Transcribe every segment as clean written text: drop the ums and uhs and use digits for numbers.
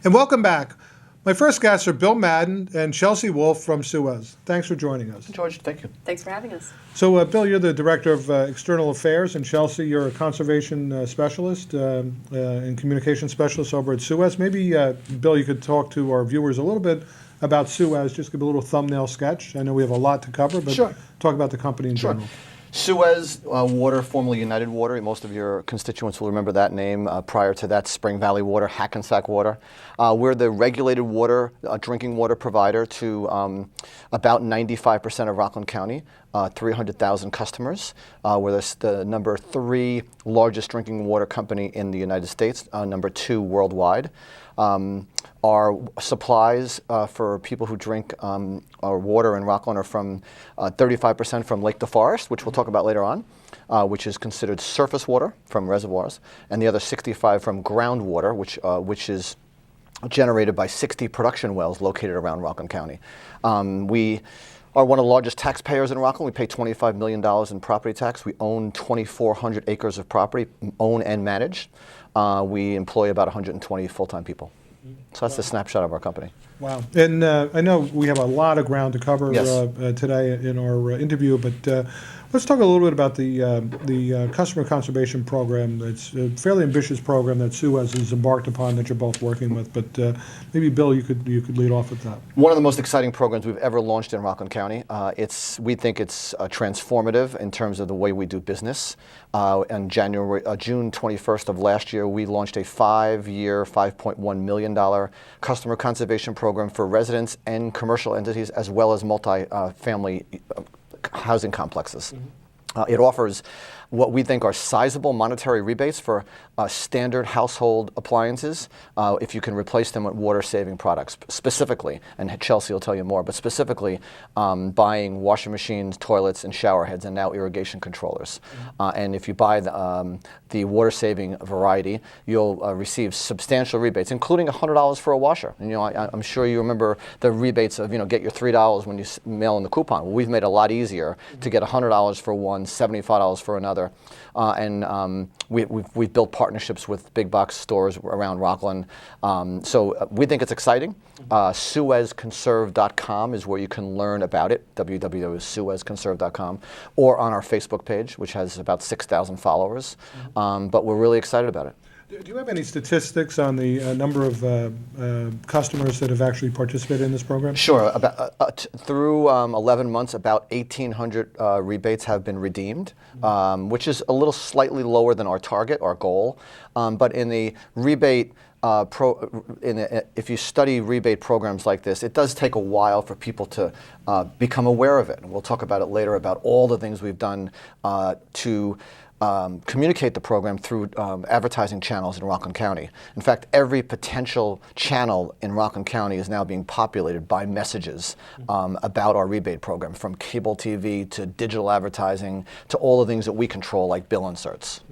And welcome back. My first guests are Bill Madden and Chelsea Wolf from SUEZ. Thanks for joining us. George, thank you. Thanks for having us. So, Bill, you're the Director of External Affairs, and Chelsea, you're a Conservation Specialist and Communication Specialist over at SUEZ. Maybe, Bill, you could talk to our viewers a little bit about SUEZ, just give a little thumbnail sketch. I know we have a lot to cover, but Sure. Talk about the company in general. SUEZ Water, formerly United Water. Most of your constituents will remember that name. Prior to that, Spring Valley Water, Hackensack Water. We're the regulated water, drinking water provider to about 95% of Rockland County, 300,000 customers. We're the number 3 largest drinking water company in the United States, number 2 worldwide. Our supplies for people who drink our water in Rockland are from 35% from lake to forest, which we'll talk about later on, which is considered surface water from reservoirs, and the other 65 from groundwater, which is generated by 60 production wells located around Rockland County. We are one of the largest taxpayers in Rockland. We pay $25 million in property tax. We own 2,400 acres of property, own and manage. We employ about 120 full-time people. So that's the snapshot of our company. Wow. And I know we have a lot of ground to cover today in our interview, but let's talk a little bit about the customer conservation program. It's a fairly ambitious program that SUEZ has embarked upon that you're both working with, but maybe, Bill, you could lead off with that. One of the most exciting programs we've ever launched in Rockland County. We think it's transformative in terms of the way we do business. On June 21st of last year, we launched a 5-year, $5.1 million customer conservation program for residents and commercial entities, as well as multi-family housing complexes. It offers what we think are sizable monetary rebates for standard household appliances if you can replace them with water-saving products, specifically, and Chelsea will tell you more, but specifically buying washing machines, toilets, and shower heads, and now irrigation controllers. And if you buy the water-saving variety, you'll receive substantial rebates, including $100 for a washer. And, I'm sure you remember the rebates of, get your $3 when you mail in the coupon. Well, we've made it a lot easier to get $100 for one, $75 for another. We've built partnerships with big box stores around Rockland. So we think it's exciting. SUEZconserve.com is where you can learn about it, www.suezconserve.com, or on our Facebook page, which has about 6,000 followers. But we're really excited about it. Do you have any statistics on the number of customers that have actually participated in this program? Sure. Through 11 months, about 1,800 rebates have been redeemed, which is a little slightly lower than our target, our goal. But in the rebate if you study rebate programs like this, it does take a while for people to become aware of it. And we'll talk about it later about all the things we've done to communicate the program through advertising channels in Rockland County. In fact, every potential channel in Rockland County is now being populated by messages about our rebate program, from cable TV to digital advertising to all the things that we control, like bill inserts.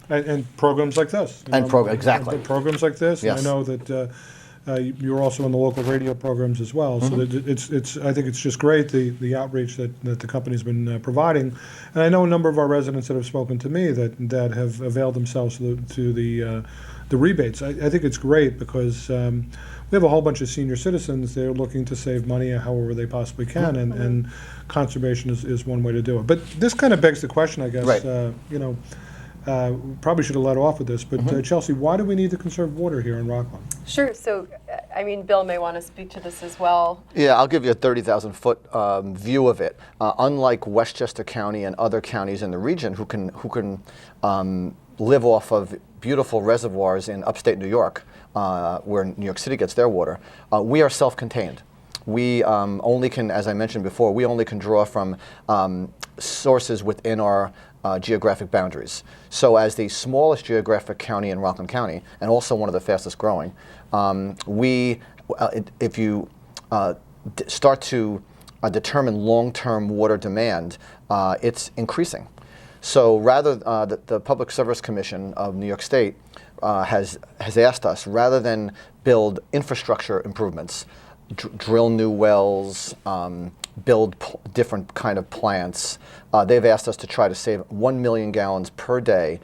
And programs like this. Exactly. Programs like this. Yes. And I know that you're also in the local radio programs as well. So that I think it's just great, the outreach that the company's been providing. And I know a number of our residents that have spoken to me that have availed themselves to the rebates. I think it's great because we have a whole bunch of senior citizens. They're looking to save money however they possibly can, and conservation is one way to do it. But this kind of begs the question, I guess. Right. Probably should have led off with this, but Chelsea, why do we need to conserve water here in Rockland? Sure. So, Bill may want to speak to this as well. Yeah, I'll give you a 30,000-foot view of it. Unlike Westchester County and other counties in the region who can live off of beautiful reservoirs in upstate New York, where New York City gets their water, we are self-contained. We only can, as I mentioned before, we only can draw from sources within our geographic boundaries. So as the smallest geographic county in Rockland County, and also one of the fastest growing, if you start to determine long-term water demand, it's increasing. So rather, the Public Service Commission of New York State has asked us, rather than build infrastructure improvements, drill new wells, build different kind of plants, they've asked us to try to save 1 million gallons per day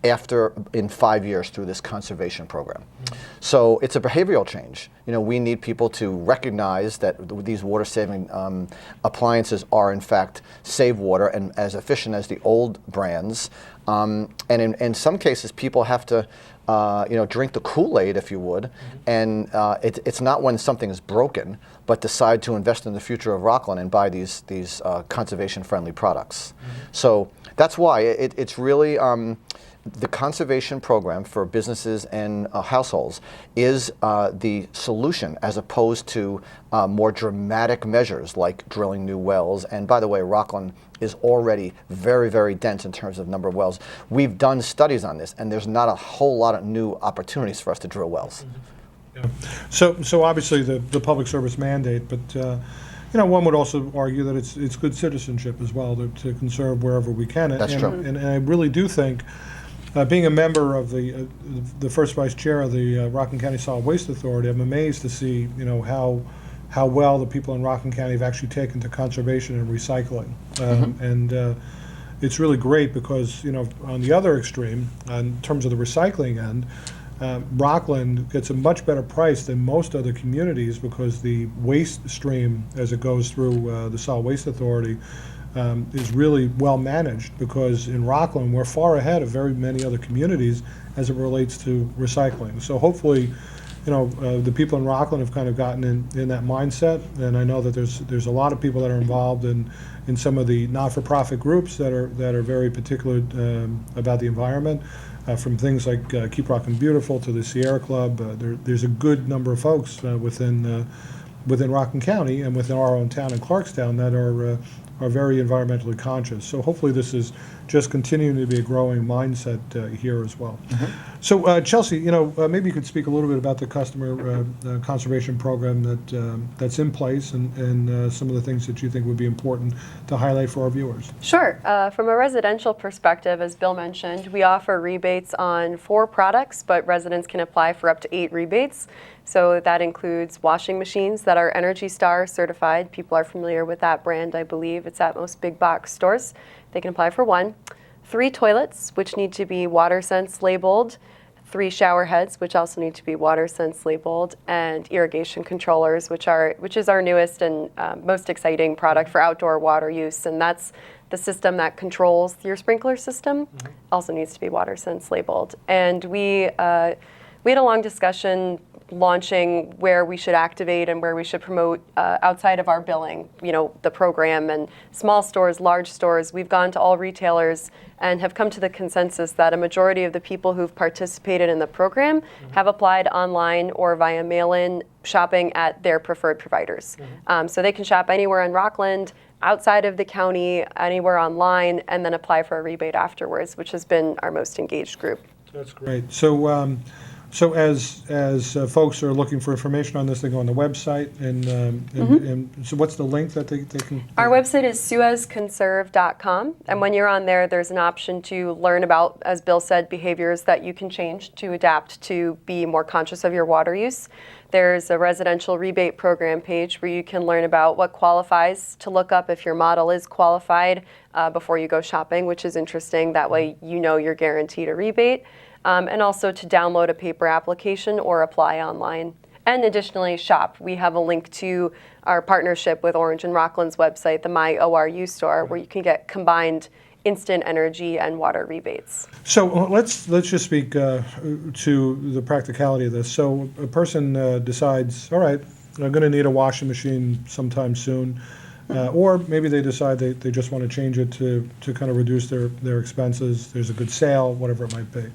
in 5 years through this conservation program. So it's a behavioral change. You know, we need people to recognize that these water saving appliances are in fact save water and as efficient as the old brands. And in some cases, people have to drink the Kool-Aid, if you would, and it's not when something is broken, but decide to invest in the future of Rockland and buy these conservation-friendly products. So that's why it's really the conservation program for businesses and households is the solution, as opposed to more dramatic measures like drilling new wells. And by the way, Rockland is already very, very dense in terms of number of wells. We've done studies on this, and there's not a whole lot of new opportunities for us to drill wells. Yeah. So obviously the public service mandate, but one would also argue that it's good citizenship as well to conserve wherever we can. That's true. And I really do think, being a member of the first vice chair of the Rockland County Solid Waste Authority, I'm amazed to see how well the people in Rockland County have actually taken to conservation and recycling. And it's really great because, on the other extreme, in terms of the recycling end, Rockland gets a much better price than most other communities because the waste stream, as it goes through the Solid Waste Authority, is really well managed, because in Rockland we're far ahead of very many other communities as it relates to recycling. So hopefully, the people in Rockland have kind of gotten in that mindset, and I know that there's a lot of people that are involved in some of the not-for-profit groups that are very particular about the environment, from things like Keep Rockin' Beautiful to the Sierra Club. There's a good number of folks within Rockland County and within our own town in Clarkstown that are very environmentally conscious. So hopefully this is just continuing to be a growing mindset here as well. So Chelsea, maybe you could speak a little bit about the customer conservation program that's in place, and some of the things that you think would be important to highlight for our viewers. Sure. From a residential perspective, as Bill mentioned, we offer rebates on 4 products, but residents can apply for up to 8 rebates. So that includes washing machines that are Energy Star certified. People are familiar with that brand, I believe. It's at most big box stores. They can apply for 1. 3 toilets, which need to be WaterSense labeled. 3 shower heads, which also need to be WaterSense labeled, and irrigation controllers, which is our newest and most exciting product for outdoor water use, and that's the system that controls your sprinkler system. Also needs to be WaterSense labeled. And we had a long discussion launching where we should activate and where we should promote outside of our billing, the program, and small stores, large stores. We've gone to all retailers and have come to the consensus that a majority of the people who've participated in the program have applied online or via mail-in shopping at their preferred providers. So they can shop anywhere in Rockland, outside of the county, anywhere online, and then apply for a rebate afterwards, which has been our most engaged group. That's great. So as folks are looking for information on this, they go on the website, and so what's the link that they can? Our website is SUEZconserve.com, and when you're on there, there's an option to learn about, as Bill said, behaviors that you can change to adapt to be more conscious of your water use. There's a residential rebate program page where you can learn about what qualifies, to look up if your model is qualified before you go shopping, which is interesting. That way you're guaranteed a rebate. And also to download a paper application or apply online. And additionally, shop. We have a link to our partnership with Orange and Rockland's website, the My ORU store, where you can get combined instant energy and water rebates. So let's just speak to the practicality of this. So a person decides, all right, I'm going to need a washing machine sometime soon. Or maybe they decide they just want to change it to kind of reduce their expenses. There's a good sale, whatever it might be.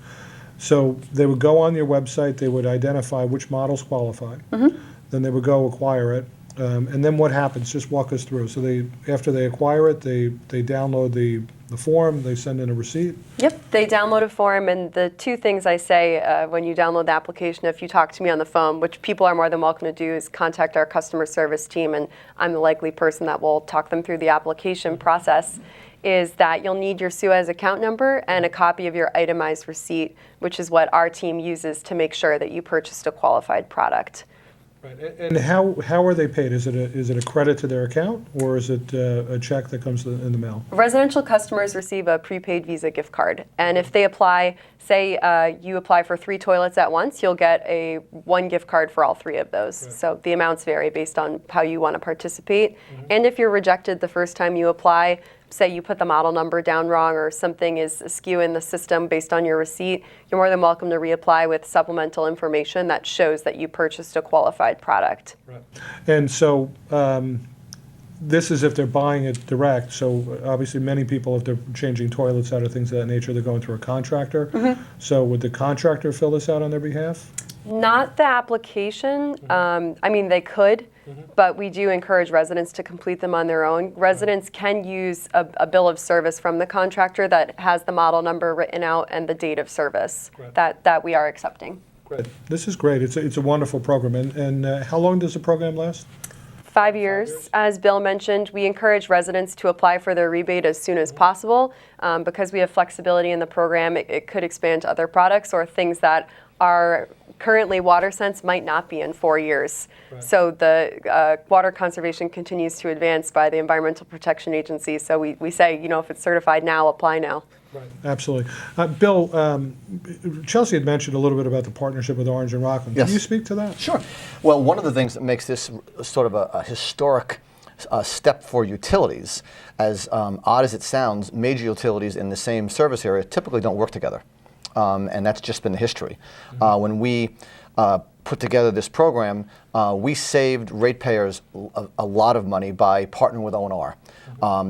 So they would go on your website, they would identify which models qualify, then they would go acquire it, and then what happens? Just walk us through. So after they acquire it, they download the form, they send in a receipt? Yep, they download a form, and the 2 things I say when you download the application, if you talk to me on the phone, which people are more than welcome to do, is contact our customer service team, and I'm the likely person that will talk them through the application process, is that you'll need your SUEZ account number and a copy of your itemized receipt, which is what our team uses to make sure that you purchased a qualified product. Right. And how are they paid? Is it a credit to their account, or is it a check that comes in the mail? Residential customers receive a prepaid Visa gift card, and if they apply, say you apply for 3 toilets at once, you'll get one gift card for all 3 of those. Right. So the amounts vary based on how you want to participate. And if you're rejected the first time you apply, say you put the model number down wrong or something is askew in the system based on your receipt, you're more than welcome to reapply with supplemental information that shows that you purchased a qualified product. Right. And so this is if they're buying it direct. So obviously many people, if they're changing toilets out or things of that nature, they're going through a contractor. So would the contractor fill this out on their behalf? Not the application. I mean, they could, but we do encourage residents to complete them on their own. Residents can use a bill of service from the contractor that has the model number written out and the date of service that we are accepting. Great. This is great. It's a wonderful program. And how long does the program last? 5 years. As Bill mentioned, we encourage residents to apply for their rebate as soon as possible because we have flexibility in the program. It could expand to other products or things that are currently WaterSense might not be in 4 years. Right. So the water conservation continues to advance by the Environmental Protection Agency. So we say, if it's certified now, apply now. Right. Absolutely. Bill, Chelsea had mentioned a little bit about the partnership with Orange and Rockland. Yes. Can you speak to that? Sure. Well, one of the things that makes this sort of a historic step for utilities, as odd as it sounds, major utilities in the same service area typically don't work together. And that's just been the history. When we put together this program, we saved ratepayers a lot of money by partnering with O&R.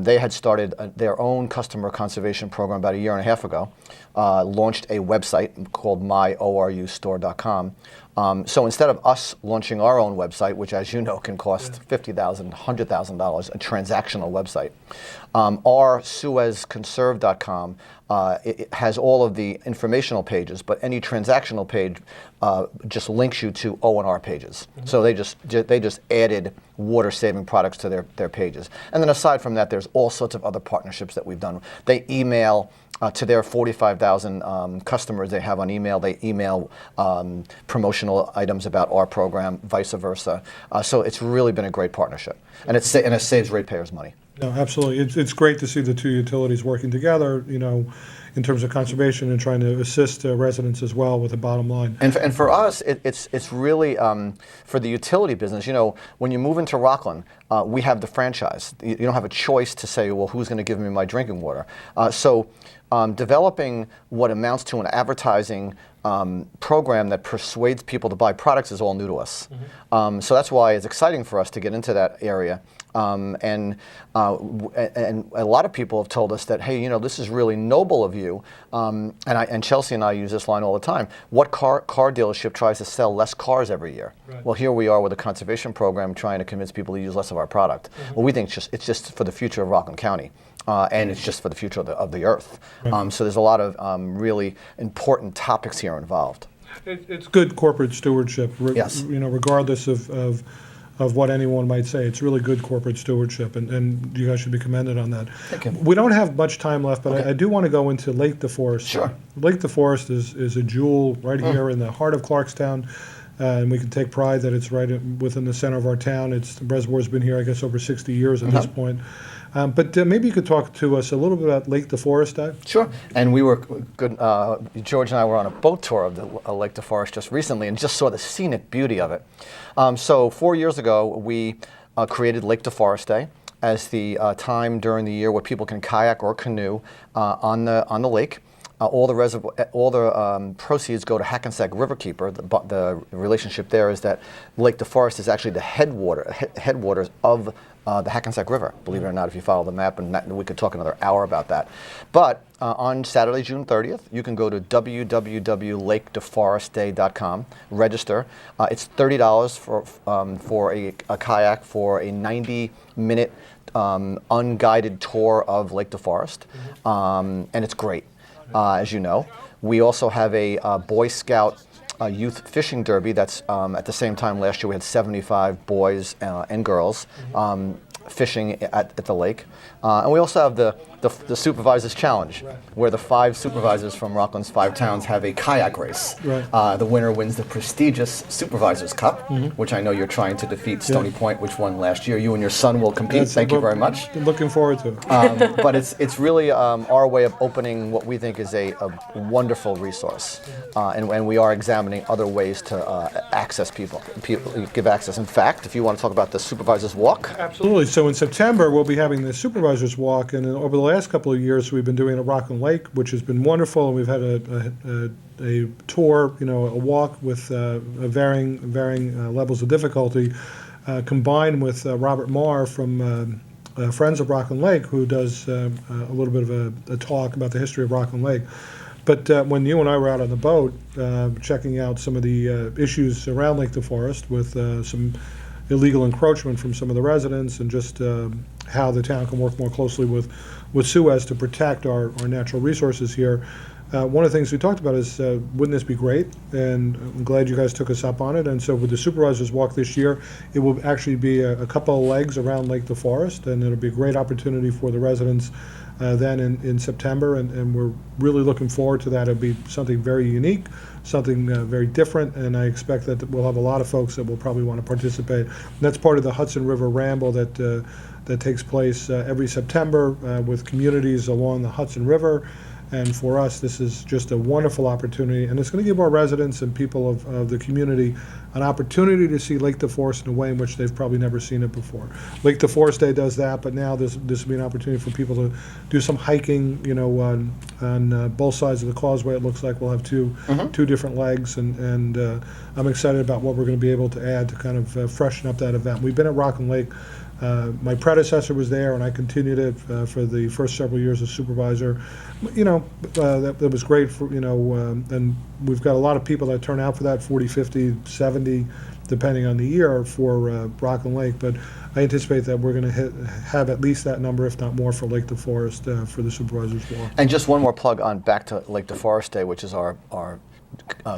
They had started their own customer conservation program about 1.5 years ago, launched a website called myorustore.com. So instead of us launching our own website, which as you know can cost $50,000, $100,000, a transactional website, our SUEZ Conserve.com it has all of the informational pages, but any transactional page just links you to O&R pages. So they just added water-saving products to their pages. And then aside from that, there's all sorts of other partnerships that we've done. They email to their 45,000 customers they have on email. They email promotional items about our program, vice versa. So it's really been a great partnership, and it saves ratepayers money. No, absolutely. It's great to see the two utilities working together, in terms of conservation and trying to assist residents as well with the bottom line. And for us, it's really, for the utility business, when you move into Rockland, we have the franchise. You don't have a choice to say, well, who's going to give me my drinking water? So developing what amounts to an advertising program that persuades people to buy products is all new to us. So that's why it's exciting for us to get into that area. And a lot of people have told us that, hey, this is really noble of you. And Chelsea and I use this line all the time. What car dealership tries to sell less cars every year? Right. Well, here we are with a conservation program trying to convince people to use less of our product. Well, we think it's just for the future of Rockland County. And it's just for the future of the earth. Right. So there's a lot of really important topics here involved. It's good corporate stewardship, yes. Regardless of what anyone might say. It's really good corporate stewardship, and you guys should be commended on that. Thank you. We don't have much time left, but okay. I do want to go into Lake DeForest. Sure. Lake DeForest is a jewel right here in the heart of Clarkstown. And we can take pride that it's right within the center of our town. The reservoir's been here, I guess, over 60 years at this point. But maybe you could talk to us a little bit about Lake DeForest. Sure. And we were good. George and I were on a boat tour of the Lake DeForest just recently, and just saw the scenic beauty of it. So 4 years ago, we created Lake DeForest Day as the time during the year where people can kayak or canoe on the lake. All the proceeds go to Hackensack Riverkeeper. The relationship there is that Lake DeForest is actually the headwaters of the Hackensack River, believe it or not, if you follow the map, and we could talk another hour about that. But on Saturday, June 30th, you can go to www.lakedeforestday.com, register. It's $30 for a kayak for a 90-minute unguided tour of Lake DeForest, and it's great. As you know, we also have a Boy Scout youth fishing derby that's at the same time last year we had 75 boys and girls fishing at the lake. And we also have the Supervisors Challenge, where the 5 supervisors from Rockland's 5 towns have a kayak race. Right. The winner wins the prestigious Supervisors Cup, which I know you're trying to defeat Stony Point, which won last year. You and your son will compete. Thank you very much. Looking forward to it. But it's really our way of opening what we think is a wonderful resource, and we are examining other ways to access people, give access. In fact, if you want to talk about the Supervisors Walk. Absolutely. So in September, we'll be having the Supervisors Walk, and over the last couple of years, we've been doing a Rockland Lake, which has been wonderful, and we've had a tour, a walk with varying levels of difficulty, combined with Robert Marr from Friends of Rockland Lake, who does a little bit of a talk about the history of Rockland Lake. But when you and I were out on the boat, checking out some of the issues around Lake DeForest with some illegal encroachment from some of the residents, and just how the town can work more closely with SUEZ to protect our natural resources here. One of the things we talked about is, wouldn't this be great? And I'm glad you guys took us up on it. And so with the Supervisors Walk this year, it will actually be a couple of legs around Lake DeForest, and it'll be a great opportunity for the residents then in September, and we're really looking forward to that. It'll be something very unique, something very different, and I expect that we'll have a lot of folks that will probably want to participate. And that's part of the Hudson River Ramble that takes place every September with communities along the Hudson River. And for us, this is just a wonderful opportunity, and it's going to give our residents and people of the community an opportunity to see Lake DeForest in a way in which they've probably never seen it before. Lake DeForest Day does that, but now this will be an opportunity for people to do some hiking, on both sides of the causeway. It looks like we'll have two different legs, and I'm excited about what we're going to be able to add to kind of freshen up that event. We've been at Rockland Lake. My predecessor was there, and I continued it for the first several years as supervisor. That was great for, and we've got a lot of people that turn out for that, 40, 50, 70, depending on the year, for Rockland Lake. But I anticipate that we're going to have at least that number, if not more, for Lake DeForest for the Supervisors Walk. And just one more plug on back to Lake DeForest Day, which is our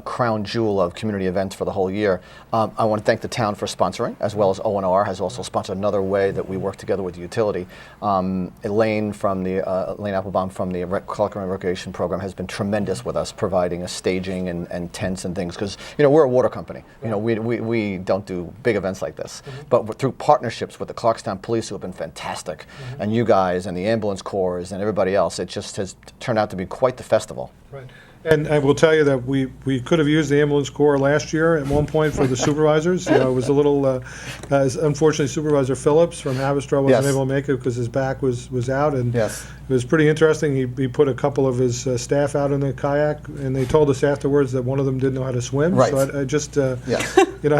crown jewel of community events for the whole year. I want to thank the town for sponsoring, as well as O&R has also sponsored another way that we work together with the utility. Elaine Applebaum from the Collector and Recreation Program has been tremendous with us, providing us staging and tents and things, because we're a water company. We don't do big events like this, but through partnerships with the Clarkstown Police, who have been fantastic, and you guys and the ambulance corps and everybody else, it just has turned out to be quite the festival. Right. And I will tell you that we could have used the ambulance corps last year at one point for the supervisors. It was a little, unfortunately, Supervisor Phillips from Haverstraw wasn't able to make it because his back was out. And it was pretty interesting. He put a couple of his staff out in the kayak, and they told us afterwards that one of them didn't know how to swim. Right. So I just, I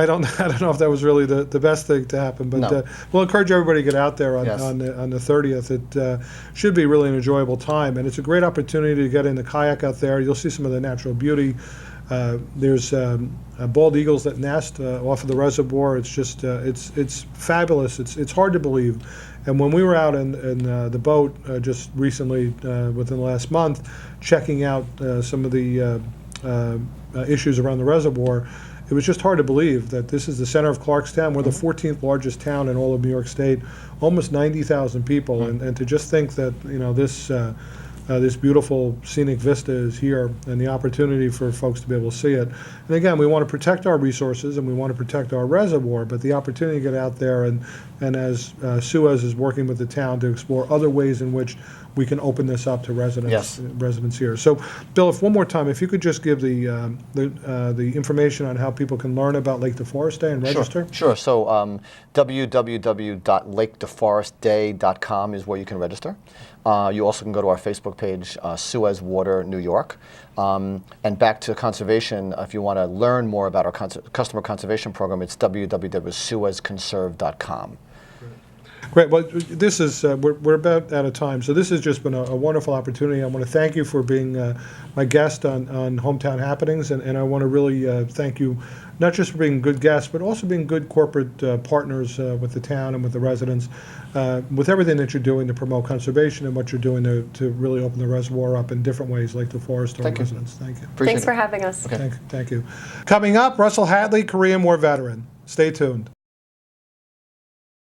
don't know if that was really the best thing to happen. But we'll encourage everybody to get out there on the 30th. It should be really an enjoyable time, and it's a great opportunity to get in the kayak out there. You'll see some of the natural beauty. There's bald eagles that nest off of the reservoir. It's just it's fabulous. It's hard to believe. And when we were out in the boat just recently, within the last month, checking out some of the issues around the reservoir, it was just hard to believe that this is the center of Clarkstown. We're the 14th largest town in all of New York State, almost 90,000 people, and to just think that this beautiful scenic vista is here, and the opportunity for folks to be able to see it. And again, we want to protect our resources and we want to protect our reservoir, but the opportunity to get out there and as SUEZ is working with the town to explore other ways in which we can open this up to residents here. So, Bill, if one more time, if you could just give the information on how people can learn about Lake DeForest Day and register. Sure. So www.lakedeforestday.com is where you can register. You also can go to our Facebook page, SUEZ Water New York. And back to conservation, if you want to learn more about our customer conservation program, it's www.suezconserve.com. Great. Well, this is we're about out of time, so this has just been a wonderful opportunity. I want to thank you for being my guest on Hometown Happenings, and I want to really thank you not just for being good guests, but also being good corporate partners with the town and with the residents, with everything that you're doing to promote conservation and what you're doing to really open the reservoir up in different ways, like the forest or residents. Thank you. Thanks for having us. Thank you. Coming up, Russell Hadley, Korean War veteran. Stay tuned.